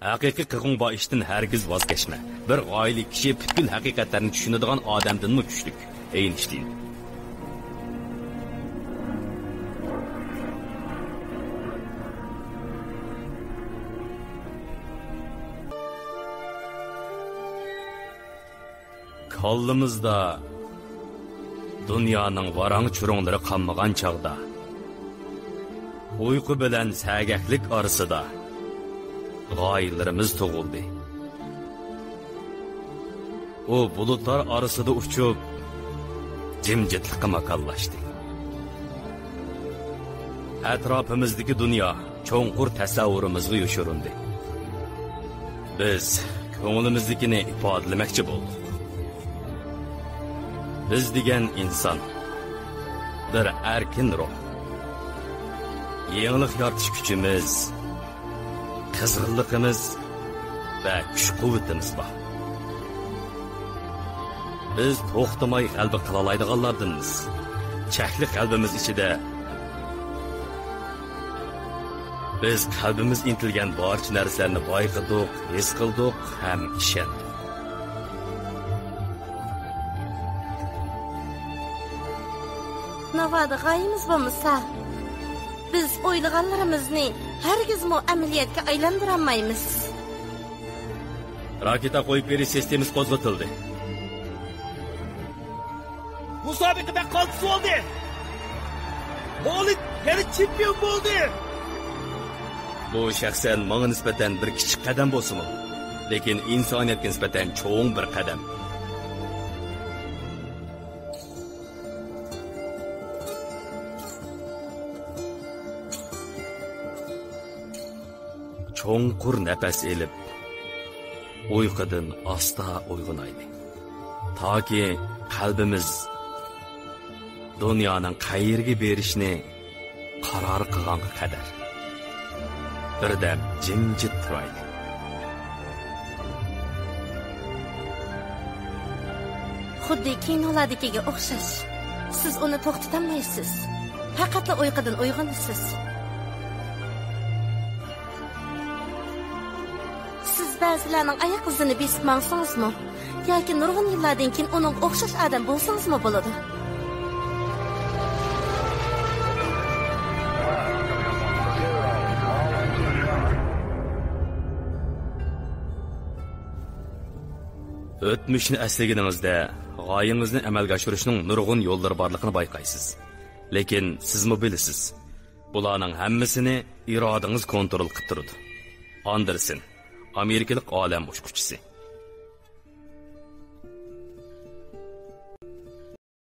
Haqiqiy qilg'in bu ishdan hargiz voz kechma. Bir g'oyali kishi butkul haqiqatlarni tushunadigan odamdanmi kuchlik. Einstein. Kollimizda dunyoning varang churunglari qolmagan chog'da, uyqu bilan sagaklik orasida g'oyalarimiz tug'ildi. O bulutlar arasida uçup jimjitlikqa makonlashdi. Atrofimizdagi dunyo cho'nqur tasavvurimizga yo'shirindi. Biz ko'nglimiznikini ifodalamoqchi bo'ldik. Biz degan inson bir erkin ruh. Yangilik yaratish kuchimiz, qizg'inligimiz va kuch-quvvatimiz bor. Biz to'xtamay qalbi qilalaydiganlardinmiz. Chakli qalbimiz ichida biz qalbimiz intilgan barcha narsalarni bayqadik, his qildik ham ishondik. Navada g'ayimiz bo'lmasa, biz o'ylaganlarimizni hargizmi amaliyotga aylantirolmaymiz. Raketa qo'yib berish sistemasi qo'zg'atildi. Musobaqada qoltis oldi. Xolid yana chempion bo'ldi. Bu shaxsan menga nisbatan bir kichik qadam bo'lsa-mu, lekin insoniyatga nisbatan cho'ng bir qadam. Cho'nqur nafas elib, uyqudan asta uyg'onaylik. Toki qalbimiz dunyoning qayerga berishni qaror qilganga qadar birdam jimjit turaylik. Xuddi kinolardagiga o'xshash. Siz uni to'xtatolmaysiz. Faqatla uyqudan uyg'onasiz. Siz ba'zilarning oyoq izini besib mangsangizmi, yoki nurg'un yillardan keyin uning o'xshash odam bo'lsangizmi bo'ladi. O'tmishni eslaganingizda g'oyangizni amalga oshirishning nurg'un yo'llari borligini bayqaysiz. Lekin sizmi bilasiz, bularning hammasini irodangiz kontrol qilib turadi. Anderson, Amerikalik olam uchquchisi.